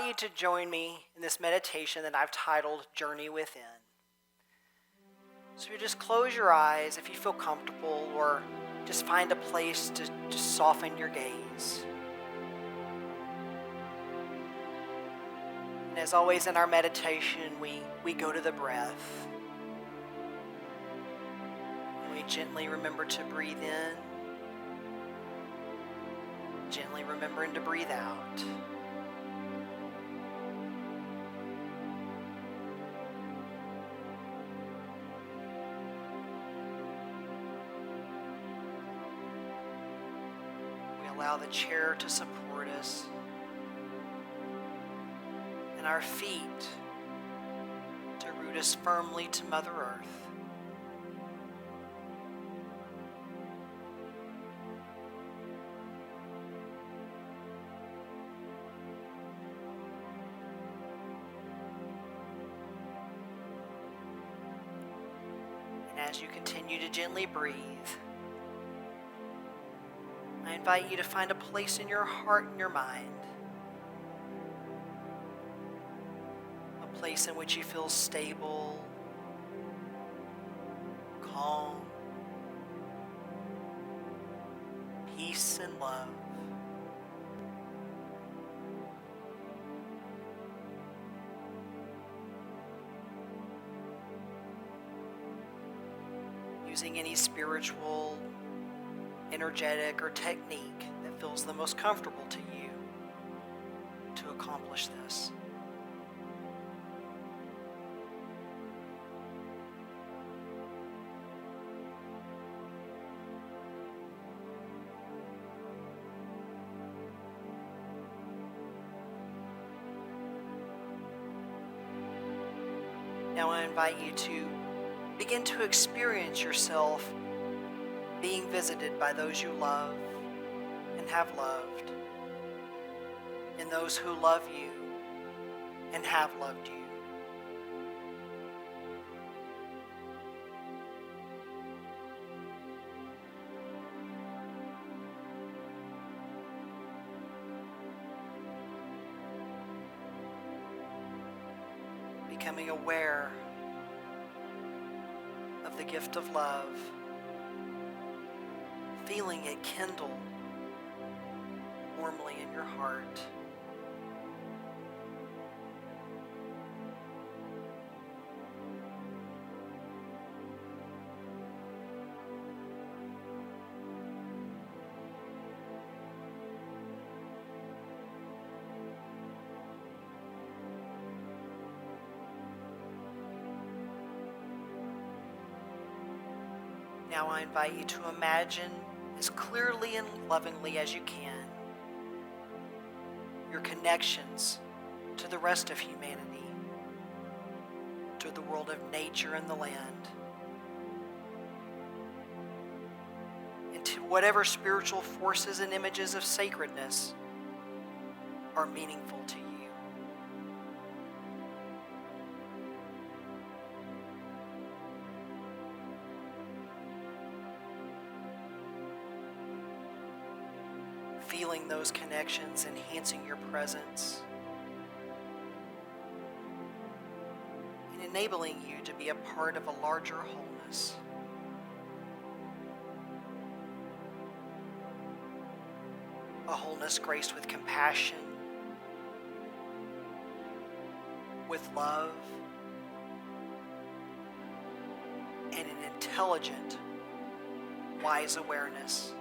you to join me in this meditation that I've titled Journey Within. So you just close your eyes if you feel comfortable, or just find a place to just soften your gaze. And as always in our meditation, we go to the breath. And we gently remember to breathe in, gently remembering to breathe out. Allow the chair to support us and our feet to root us firmly to Mother Earth. And as you continue to gently breathe, I invite you to find a place in your heart and your mind, a place in which you feel stable, calm, peace and love. Using any spiritual, energetic, or technique that feels the most comfortable to you to accomplish this. Now I invite you to begin to experience yourself being visited by those you love and have loved, and those who love you and have loved you. Becoming aware of the gift of love, feeling it kindle warmly in your heart. Now I invite you to imagine as clearly and lovingly as you can your connections to the rest of humanity, to the world of nature and the land, and to whatever spiritual forces and images of sacredness are meaningful to you. Feeling those connections enhancing your presence and enabling you to be a part of a larger wholeness. A wholeness graced with compassion, with love, and an intelligent, wise awareness.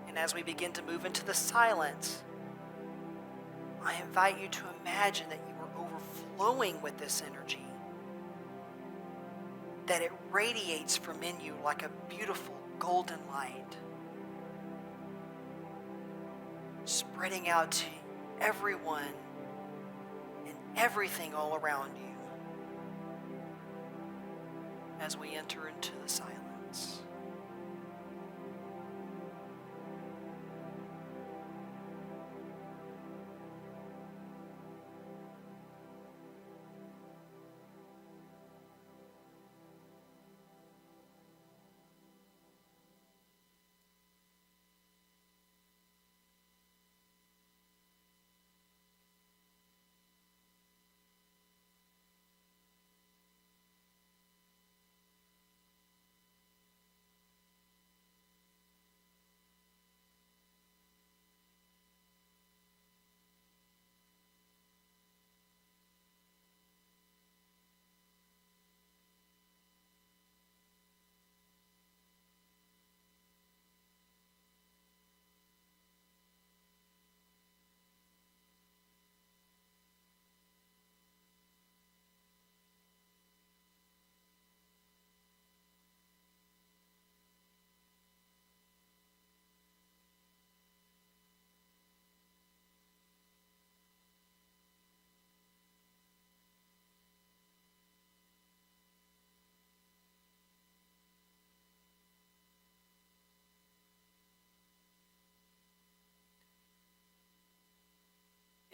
And as we begin to move into the silence, I invite you to imagine that you are overflowing with this energy, that it radiates from in you like a beautiful golden light, spreading out to everyone and everything all around you as we enter into the silence.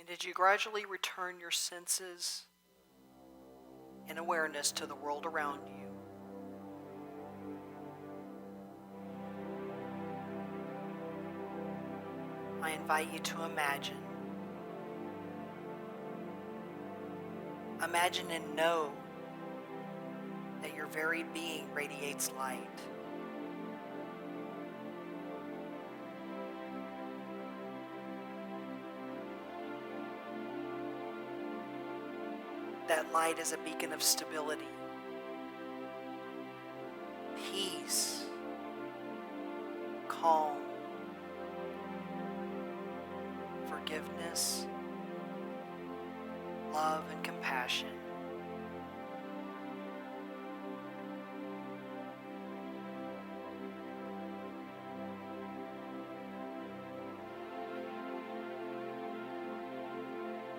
And did you gradually return your senses and awareness to the world around you? I invite you to imagine. Imagine and know that your very being radiates light. That light is a beacon of stability, peace, calm, forgiveness, love, and compassion.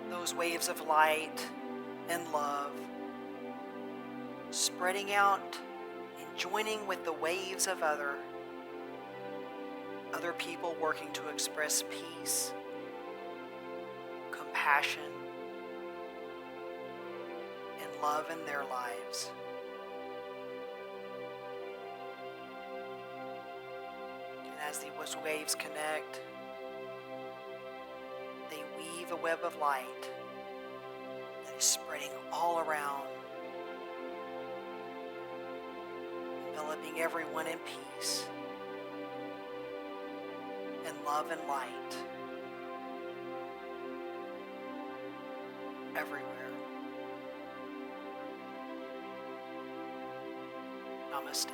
Those waves of light and love spreading out and joining with the waves of other people working to express peace, compassion, and love in their lives. And as these waves connect, they weave a web of light that is spreading all around, enveloping everyone in peace and love and light everywhere. Namaste.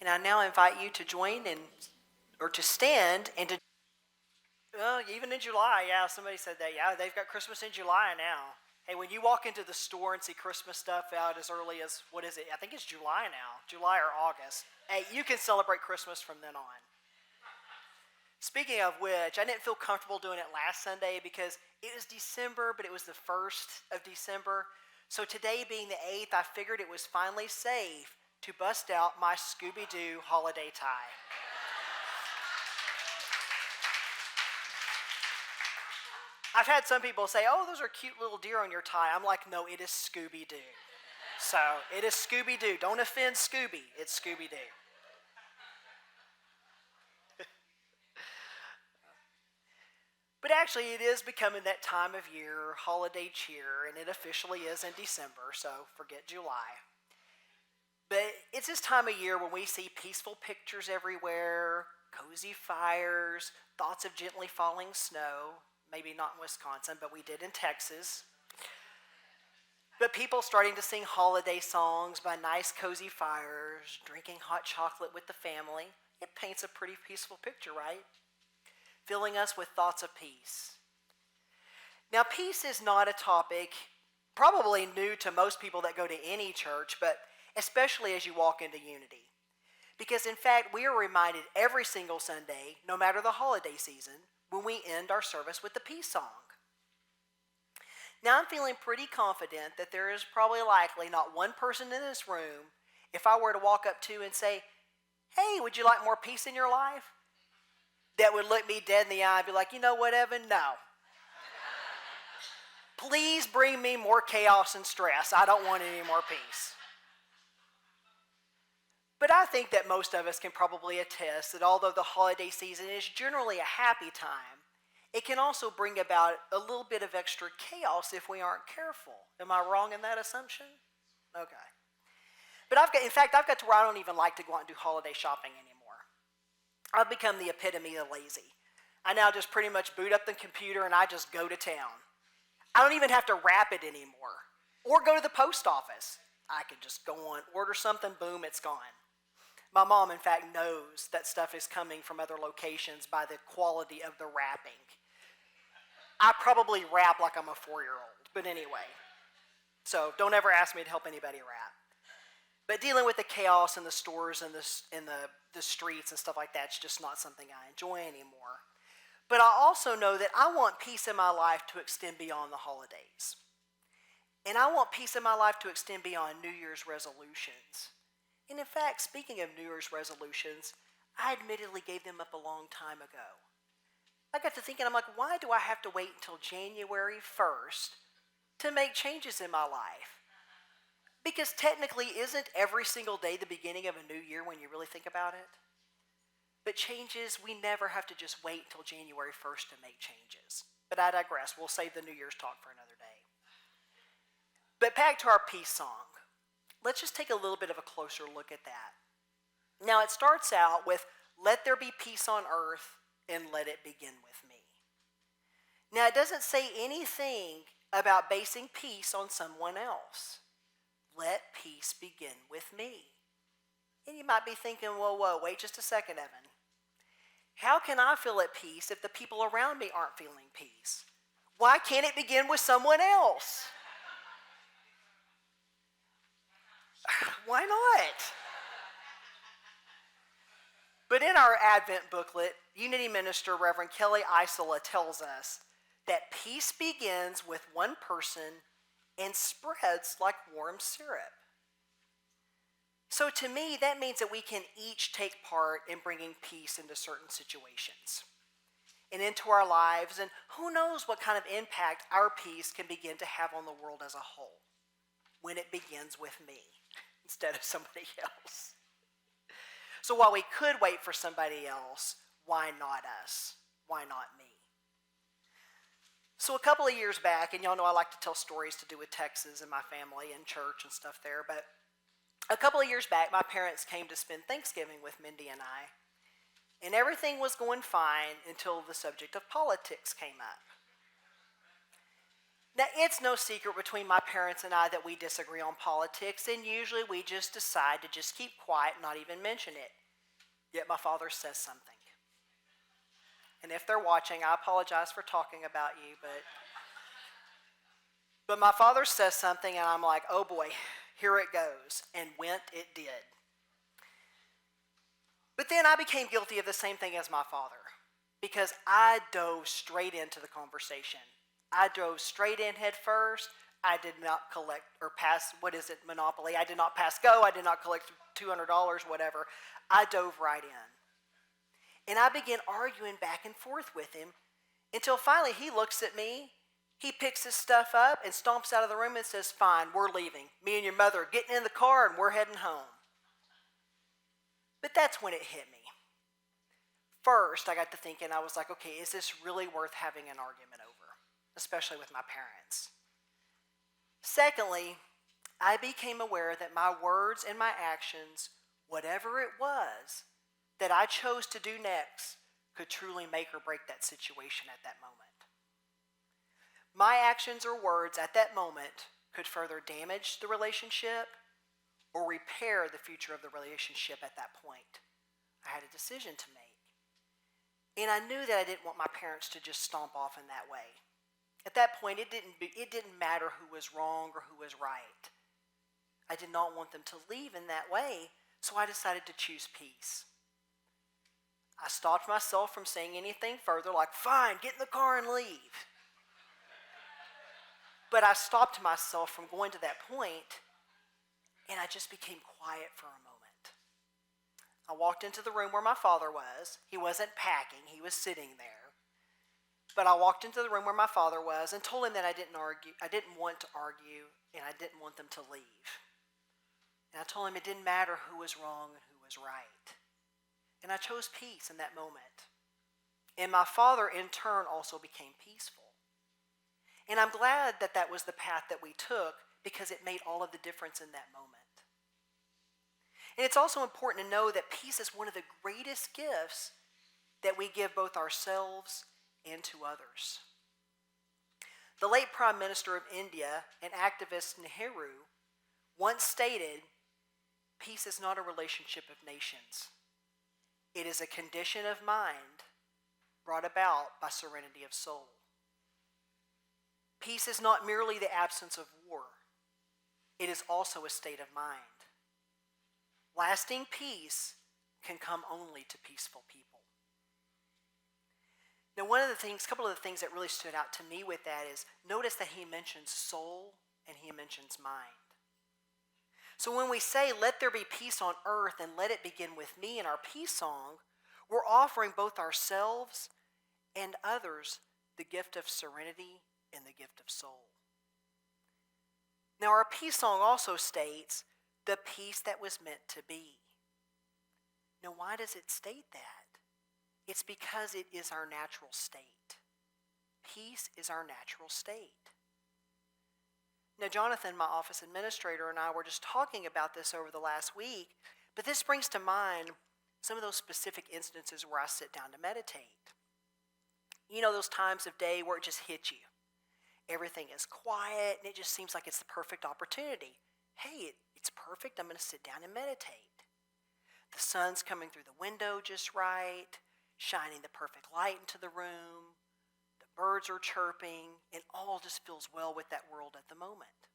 And I now invite you to join or to stand and to, well, even in July, yeah, somebody said that, yeah, they've got Christmas in July now. Hey, when you walk into the store and see Christmas stuff out as early as, what is it? I think it's July now, July or August. Hey, you can celebrate Christmas from then on. Speaking of which, I didn't feel comfortable doing it last Sunday because it was December, but it was the 1st of December. So today being the 8th, I figured it was finally safe to bust out my Scooby-Doo holiday tie. I've had some people say, oh, those are cute little deer on your tie. I'm like, no, it is Scooby-Doo. So it is Scooby-Doo. Don't offend Scooby. It's Scooby-Doo. But actually, it is becoming that time of year, holiday cheer, and it officially is in December, so forget July. But it's this time of year when we see peaceful pictures everywhere, cozy fires, thoughts of gently falling snow. Maybe not in Wisconsin, but we did in Texas. But people starting to sing holiday songs by nice cozy fires, drinking hot chocolate with the family. It paints a pretty peaceful picture, right? Filling us with thoughts of peace. Now, peace is not a topic probably new to most people that go to any church, but especially as you walk into Unity. Because in fact, we are reminded every single Sunday, no matter the holiday season, when we end our service with the peace song. Now I'm feeling pretty confident that there is probably likely not one person in this room, if I were to walk up to and say, hey, would you like more peace in your life? That would look me dead in the eye and be like, you know what, Evan? No. Please bring me more chaos and stress. I don't want any more peace. But I think that most of us can probably attest that although the holiday season is generally a happy time, it can also bring about a little bit of extra chaos if we aren't careful. Am I wrong in that assumption? Okay. But I've got to where I don't even like to go out and do holiday shopping anymore. I've become the epitome of lazy. I now just pretty much boot up the computer and I just go to town. I don't even have to wrap it anymore or go to the post office. I can just go on, order something, boom, it's gone. My mom, in fact, knows that stuff is coming from other locations by the quality of the wrapping. I probably wrap like I'm a 4-year-old, but anyway. So don't ever ask me to help anybody wrap. But dealing with the chaos in the stores and the streets and stuff like that is just not something I enjoy anymore. But I also know that I want peace in my life to extend beyond the holidays. And I want peace in my life to extend beyond New Year's resolutions. And in fact, speaking of New Year's resolutions, I admittedly gave them up a long time ago. I got to thinking, I'm like, why do I have to wait until January 1st to make changes in my life? Because technically, isn't every single day the beginning of a new year when you really think about it? But changes, we never have to just wait until January 1st to make changes. But I digress. We'll save the New Year's talk for another day. But back to our peace song. Let's just take a little bit of a closer look at that. Now, it starts out with, "Let there be peace on earth, and let it begin with me." Now, it doesn't say anything about basing peace on someone else. Let peace begin with me. And you might be thinking, whoa, wait just a second, Evan. How can I feel at peace if the people around me aren't feeling peace? Why can't it begin with someone else? Why not? But in our Advent booklet, Unity Minister Reverend Kelly Isola tells us that peace begins with one person and spreads like warm syrup. So to me, that means that we can each take part in bringing peace into certain situations and into our lives, and who knows what kind of impact our peace can begin to have on the world as a whole when it begins with me instead of somebody else. So while we could wait for somebody else, why not us? Why not me? So a couple of years back, and y'all know I like to tell stories to do with Texas and my family and church and stuff there, but a couple of years back, my parents came to spend Thanksgiving with Mindy and I, and everything was going fine until the subject of politics came up. Now, it's no secret between my parents and I that we disagree on politics, and usually we just decide to just keep quiet and not even mention it. Yet my father says something. And if they're watching, I apologize for talking about you, but my father says something, and I'm like, oh boy, here it goes. And went it did. But then I became guilty of the same thing as my father, because I dove straight into the conversation. I dove straight in head first. I did not collect or pass, Monopoly. I did not pass go. I did not collect $200, whatever. I dove right in. And I began arguing back and forth with him until finally he looks at me, he picks his stuff up and stomps out of the room and says, "Fine, we're leaving. Me and your mother are getting in the car and we're heading home." But that's when it hit me. First, I got to thinking, I was like, okay, is this really worth having an argument over? Especially with my parents. Secondly, I became aware that my words and my actions, whatever it was that I chose to do next, could truly make or break that situation at that moment. My actions or words at that moment could further damage the relationship or repair the future of the relationship at that point. I had a decision to make. And I knew that I didn't want my parents to just stomp off in that way. At that point, it didn't matter who was wrong or who was right. I did not want them to leave in that way, so I decided to choose peace. I stopped myself from saying anything further, like, "Fine, get in the car and leave." But I stopped myself from going to that point, and I just became quiet for a moment. I walked into the room where my father was. He wasn't packing, he was sitting there. But I walked into the room where my father was and told him that I didn't want to argue, and I didn't want them to leave. And I told him it didn't matter who was wrong and who was right. And I chose peace in that moment. And my father, in turn, also became peaceful. And I'm glad that that was the path that we took, because it made all of the difference in that moment. And it's also important to know that peace is one of the greatest gifts that we give both ourselves and to others. The late Prime Minister of India and activist Nehru once stated, "Peace is not a relationship of nations. It is a condition of mind brought about by serenity of soul." Peace is not merely the absence of war. It is also a state of mind. Lasting peace can come only to peaceful people. Now, couple of the things that really stood out to me with that is, notice that he mentions soul and he mentions mind. So when we say, let there be peace on earth and let it begin with me in our peace song, we're offering both ourselves and others the gift of serenity and the gift of soul. Now our peace song also states, the peace that was meant to be. Now why does it state that? It's because it is our natural state. Peace is our natural state. Now, Jonathan, my office administrator, and I were just talking about this over the last week, but this brings to mind some of those specific instances where I sit down to meditate. You know, those times of day where it just hits you. Everything is quiet, and it just seems like it's the perfect opportunity. Hey, it's perfect. I'm going to sit down and meditate. The sun's coming through the window just right, shining the perfect light into the room. The birds are chirping, and all just feels well with that world at the moment.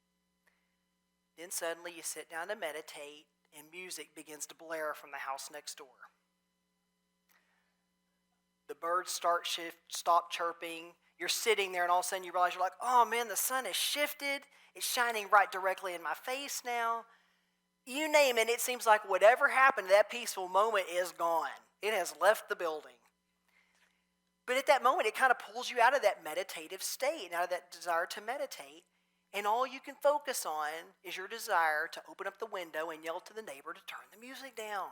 Then suddenly you sit down to meditate, and music begins to blare from the house next door. The birds stop chirping. You're sitting there, and all of a sudden you realize you're like, oh man, the sun has shifted. It's shining right directly in my face now. You name it, it seems like whatever happened to that peaceful moment is gone. It has left the building. But at that moment, it kind of pulls you out of that meditative state, out of that desire to meditate, and all you can focus on is your desire to open up the window and yell to the neighbor to turn the music down.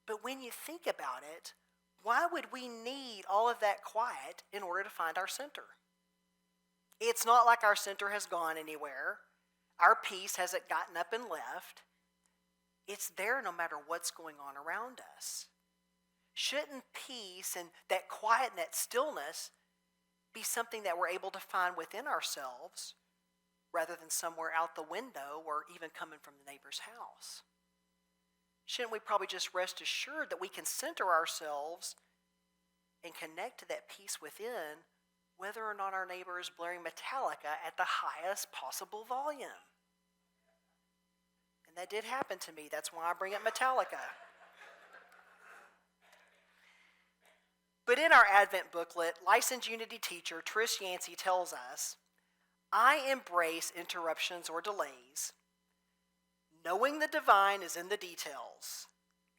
But when you think about it, why would we need all of that quiet in order to find our center? It's not like our center has gone anywhere. Our peace hasn't gotten up and left. It's there no matter what's going on around us. Shouldn't peace and that quiet and that stillness be something that we're able to find within ourselves rather than somewhere out the window or even coming from the neighbor's house? Shouldn't we probably just rest assured that we can center ourselves and connect to that peace within whether or not our neighbor is blaring Metallica at the highest possible volume? And that did happen to me. That's why I bring up Metallica. But in our Advent booklet, licensed Unity teacher Trish Yancey tells us, I embrace interruptions or delays, knowing the divine is in the details,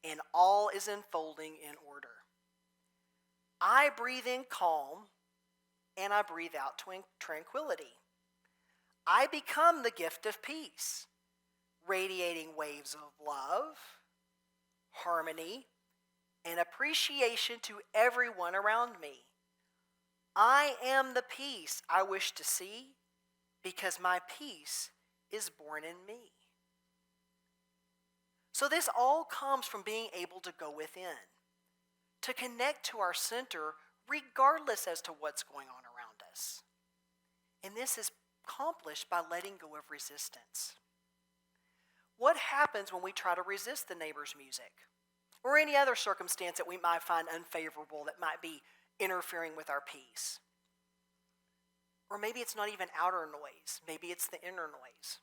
and all is unfolding in order. I breathe in calm, and I breathe out tranquility. I become the gift of peace, radiating waves of love, harmony, and appreciation to everyone around me. I am the peace I wish to see because my peace is born in me. So this all comes from being able to go within, to connect to our center regardless as to what's going on around us. And this is accomplished by letting go of resistance. What happens when we try to resist the neighbor's music or any other circumstance that we might find unfavorable that might be interfering with our peace? Or maybe it's not even outer noise. Maybe it's the inner noise.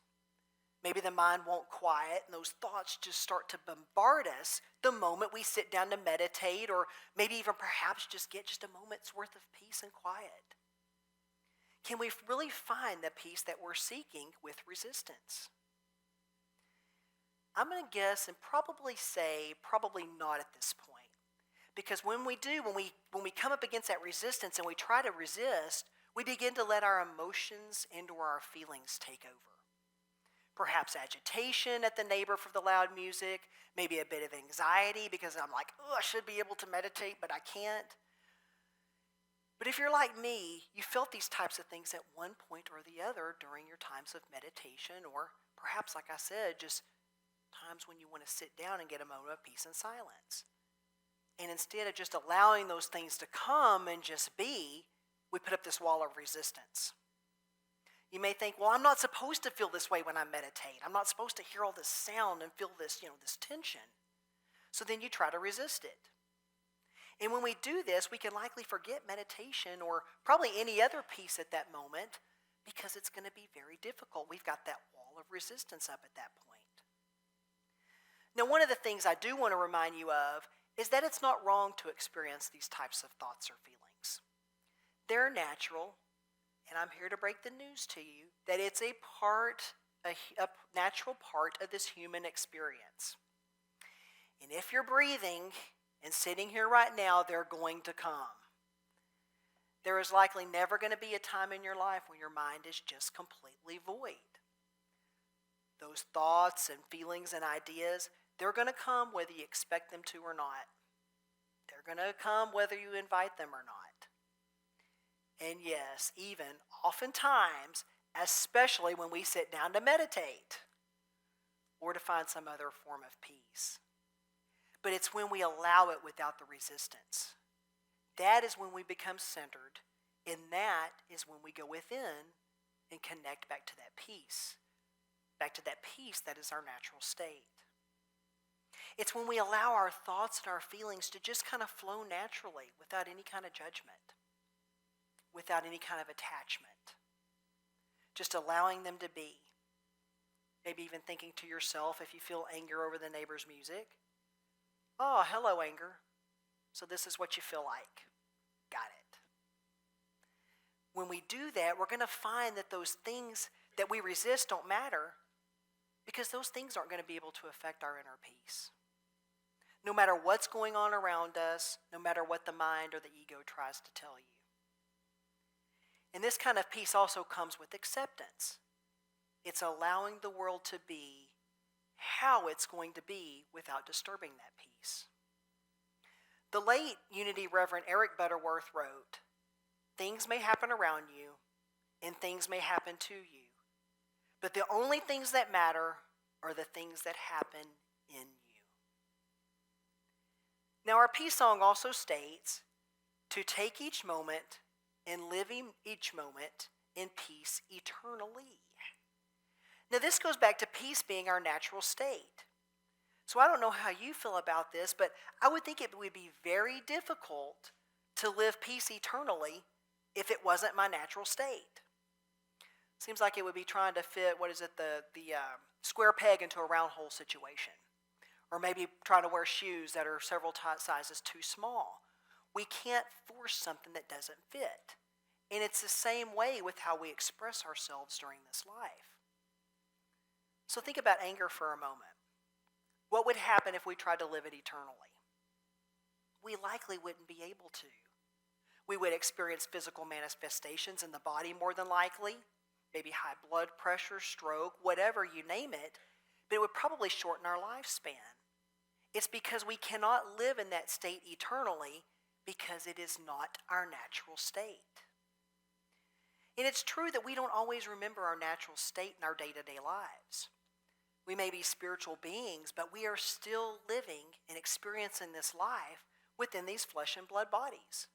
Maybe the mind won't quiet and those thoughts just start to bombard us the moment we sit down to meditate, or maybe even perhaps just get just a moment's worth of peace and quiet. Can we really find the peace that we're seeking with resistance? I'm going to guess and probably say probably not at this point. Because when we come up against that resistance and we try to resist, we begin to let our emotions and or our feelings take over. Perhaps agitation at the neighbor for the loud music, maybe a bit of anxiety because I'm like, oh, I should be able to meditate, but I can't. But if you're like me, you felt these types of things at one point or the other during your times of meditation, or perhaps, like I said, just times when you want to sit down and get a moment of peace and silence. And instead of just allowing those things to come and just be, we put up this wall of resistance. You may think, well, I'm not supposed to feel this way when I meditate. I'm not supposed to hear all this sound and feel this, this tension. So then you try to resist it. And when we do this, we can likely forget meditation or probably any other peace at that moment because it's going to be very difficult. We've got that wall of resistance up at that point. Now, one of the things I do want to remind you of is that it's not wrong to experience these types of thoughts or feelings. They're natural, And I'm here to break the news to you that it's a natural part of this human experience. And if you're breathing and sitting here right now, they're going to come. There is likely never going to be a time in your life when your mind is just completely void. Those thoughts and feelings and ideas, they're going to come whether you expect them to or not. They're going to come whether you invite them or not. And yes, even oftentimes, especially when we sit down to meditate or to find some other form of peace. But it's when we allow it without the resistance. That is when we become centered, and that is when we go within and connect back to that peace that is our natural state. It's when we allow our thoughts and our feelings to just kind of flow naturally without any kind of judgment, without any kind of attachment, just allowing them to be. Maybe even thinking to yourself, if you feel anger over the neighbor's music, oh, hello, anger. So this is what you feel like. Got it. When we do that, we're going to find that those things that we resist don't matter because those things aren't going to be able to affect our inner peace. No matter what's going on around us, no matter what the mind or the ego tries to tell you. And this kind of peace also comes with acceptance. It's allowing the world to be how it's going to be without disturbing that peace. The late Unity Reverend Eric Butterworth wrote, "Things may happen around you and things may happen to you, but the only things that matter are the things that happen in you." Now our peace song also states to take each moment and live each moment in peace eternally. Now this goes back to peace being our natural state. So I don't know how you feel about this, but I would think it would be very difficult to live peace eternally if it wasn't my natural state. Seems like it would be trying to fit, the square peg into a round hole situation. Or maybe trying to wear shoes that are several sizes too small. We can't force something that doesn't fit. And it's the same way with how we express ourselves during this life. So think about anger for a moment. What would happen if we tried to live it eternally? We likely wouldn't be able to. We would experience physical manifestations in the body more than likely, maybe high blood pressure, stroke, whatever, you name it, but it would probably shorten our lifespan. It's because we cannot live in that state eternally because it is not our natural state. And it's true that we don't always remember our natural state in our day-to-day lives. We may be spiritual beings, but we are still living and experiencing this life within these flesh and blood bodies.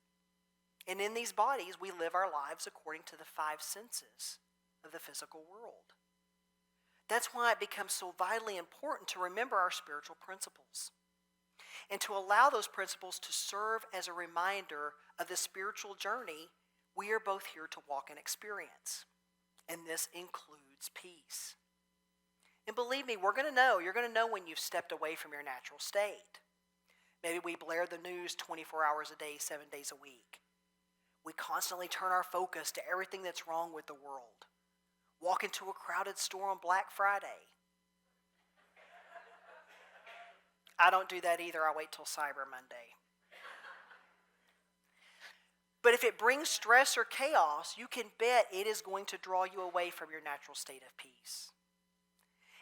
And in these bodies, we live our lives according to the five senses of the physical world. That's why it becomes so vitally important to remember our spiritual principles and to allow those principles to serve as a reminder of the spiritual journey we are both here to walk and experience. And this includes peace. And believe me, you're going to know when you've stepped away from your natural state. Maybe we blare the news 24 hours a day, 7 days a week. We constantly turn our focus to everything that's wrong with the world. Walk into a crowded store on Black Friday. I don't do that either. I wait till Cyber Monday. But if it brings stress or chaos, you can bet it is going to draw you away from your natural state of peace.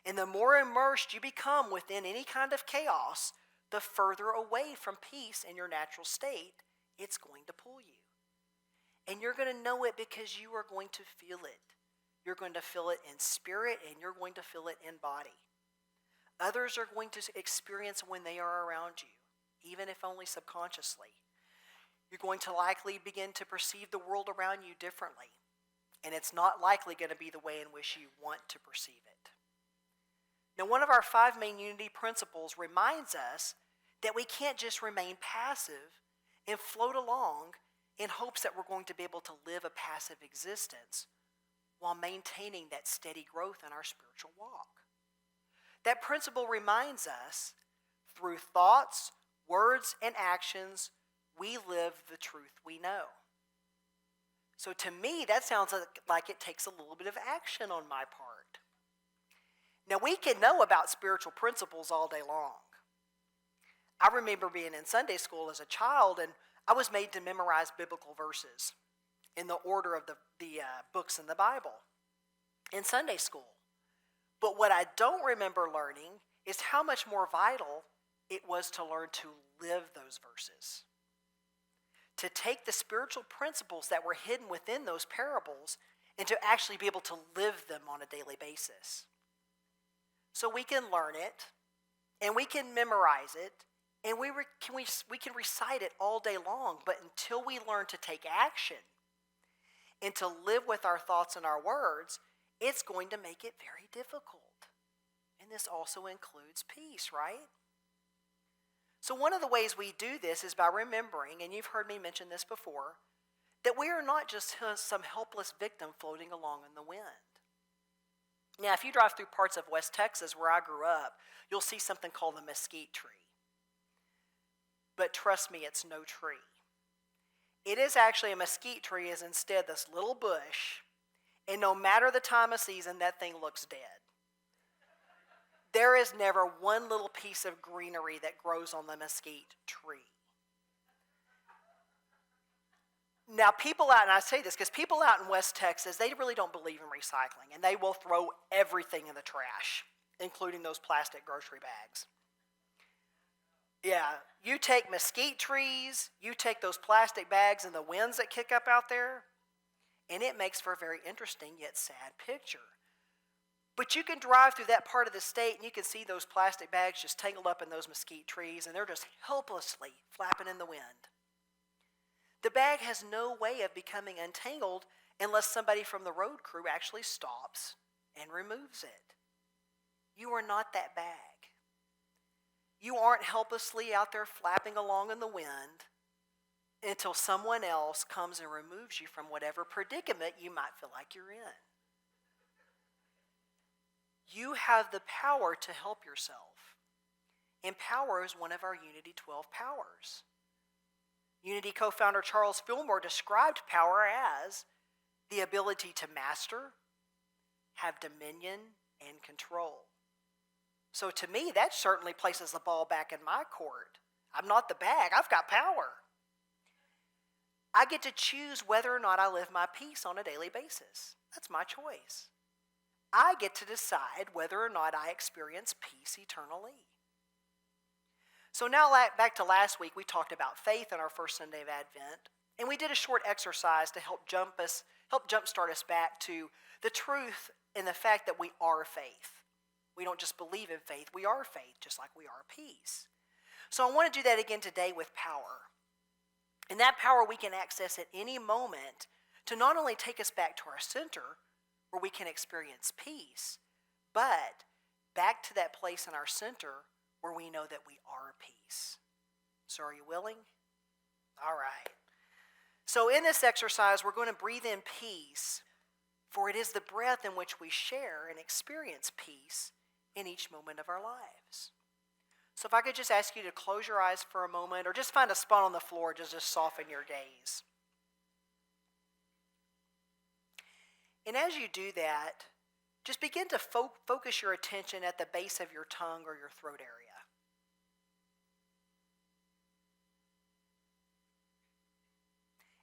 And the more immersed you become within any kind of chaos, the further away from peace in your natural state it's going to pull you. And you're going to know it because you are going to feel it. You're going to feel it in spirit and you're going to feel it in body. Others are going to experience when they are around you, even if only subconsciously. You're going to likely begin to perceive the world around you differently. And it's not likely going to be the way in which you want to perceive it. Now, one of our 5 main unity principles reminds us that we can't just remain passive and float along in hopes that we're going to be able to live a passive existence while maintaining that steady growth in our spiritual walk. That principle reminds us, through thoughts, words, and actions, we live the truth we know. So to me, that sounds like it takes a little bit of action on my part. Now, we can know about spiritual principles all day long. I remember being in Sunday school as a child, and I was made to memorize biblical verses in the order of the books in the Bible in Sunday school. But what I don't remember learning is how much more vital it was to learn to live those verses. To take the spiritual principles that were hidden within those parables and to actually be able to live them on a daily basis. So we can learn it, and we can memorize it, and we can recite it all day long, but until we learn to take action and to live with our thoughts and our words, it's going to make it very difficult. And this also includes peace, right? So one of the ways we do this is by remembering, and you've heard me mention this before, that we are not just some helpless victim floating along in the wind. Now, if you drive through parts of West Texas where I grew up, you'll see something called the mesquite tree. But trust me, it's no tree. It is actually a mesquite tree is instead this little bush, and no matter the time of season, that thing looks dead. There is never one little piece of greenery that grows on the mesquite tree. Now, people out, and I say this because people out in West Texas, they really don't believe in recycling, and they will throw everything in the trash, including those plastic grocery bags. Yeah, you take mesquite trees, you take those plastic bags and the winds that kick up out there, and it makes for a very interesting yet sad picture. But you can drive through that part of the state and you can see those plastic bags just tangled up in those mesquite trees, and they're just helplessly flapping in the wind. The bag has no way of becoming untangled unless somebody from the road crew actually stops and removes it. You are not that bag. You aren't helplessly out there flapping along in the wind until someone else comes and removes you from whatever predicament you might feel like you're in. You have the power to help yourself. And power is one of our Unity 12 powers. Unity co-founder Charles Fillmore described power as the ability to master, have dominion, and control. So to me, that certainly places the ball back in my court. I'm not the bag, I've got power. I get to choose whether or not I live my peace on a daily basis. That's my choice. I get to decide whether or not I experience peace eternally. So now back to last week, we talked about faith on our first Sunday of Advent, and we did a short exercise to help jumpstart us back to the truth and the fact that we are faith. We don't just believe in faith, we are faith, just like we are peace. So I want to do that again today with power. And that power we can access at any moment to not only take us back to our center, where we can experience peace, but back to that place in our center where we know that we are peace. So are you willing? All right. So in this exercise, we're going to breathe in peace, for it is the breath in which we share and experience peace in each moment of our lives. So if I could just ask you to close your eyes for a moment, or just find a spot on the floor to just soften your gaze. And as you do that, just begin to focus your attention at the base of your tongue or your throat area.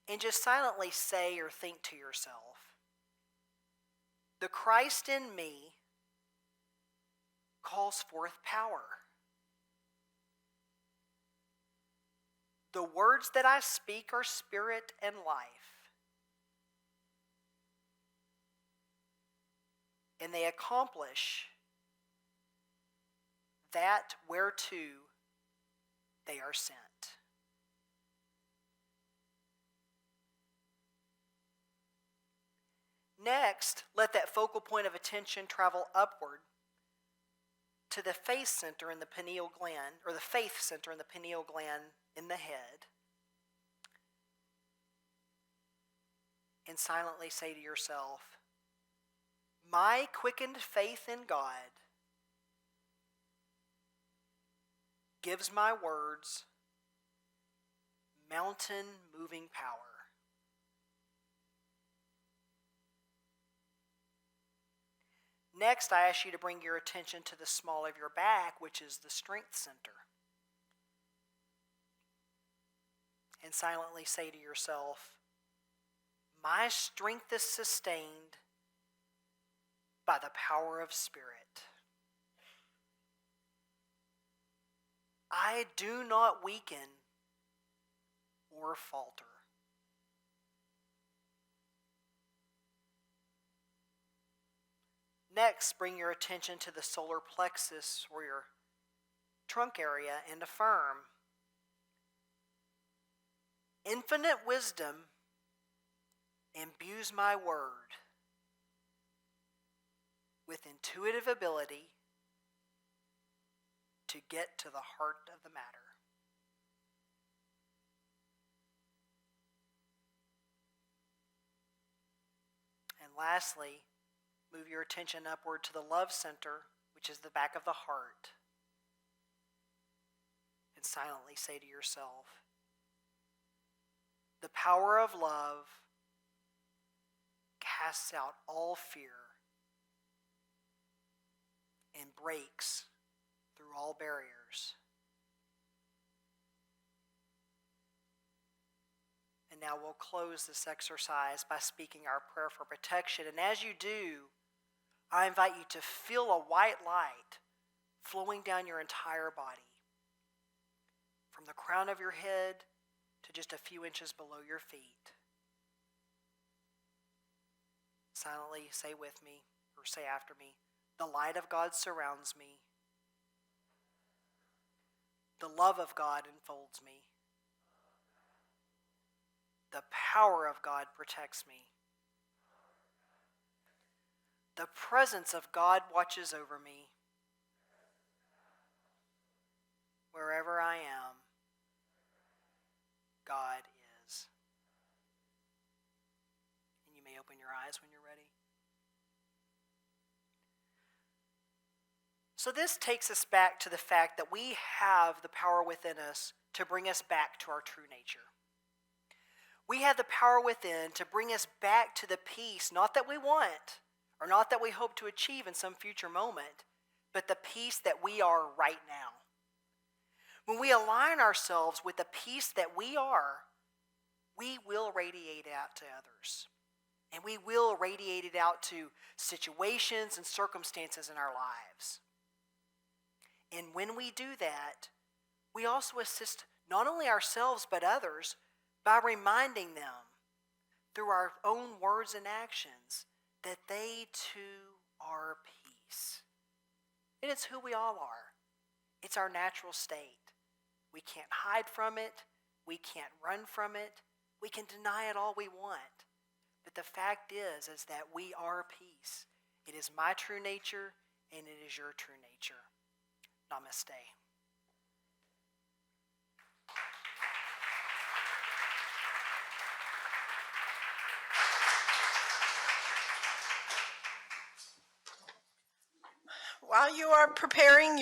And just silently say or think to yourself, the Christ in me calls forth power. The words that I speak are spirit and life. And they accomplish that whereto they are sent. Next, let that focal point of attention travel upward to the faith center in the pineal gland, or the faith center in the pineal gland in the head. And silently say to yourself, my quickened faith in God gives my words mountain-moving power. Next, I ask you to bring your attention to the small of your back, which is the strength center. And silently say to yourself, my strength is sustained by the power of Spirit. I do not weaken or falter. Next, bring your attention to the solar plexus or your trunk area and affirm, infinite wisdom imbues my word with intuitive ability to get to the heart of the matter. And lastly, move your attention upward to the love center, which is the back of the heart, and silently say to yourself, the power of love casts out all fear and breaks through all barriers. And now we'll close this exercise by speaking our prayer for protection. And as you do, I invite you to feel a white light flowing down your entire body, from the crown of your head to just a few inches below your feet. Silently say with me, or say after me, the light of God surrounds me. The love of God enfolds me. The power of God protects me. The presence of God watches over me. Wherever I am, God is. And you may open your eyes when you're ready. So this takes us back to the fact that we have the power within us to bring us back to our true nature. We have the power within to bring us back to the peace, not that we want, or not that we hope to achieve in some future moment, but the peace that we are right now. When we align ourselves with the peace that we are, we will radiate out to others. And we will radiate it out to situations and circumstances in our lives. And when we do that, we also assist not only ourselves but others by reminding them through our own words and actions that they too are peace. And it's who we all are. It's our natural state. We can't hide from it. We can't run from it. We can deny it all we want. But the fact is that we are peace. It is my true nature and it is your true nature. Namaste. While you are preparing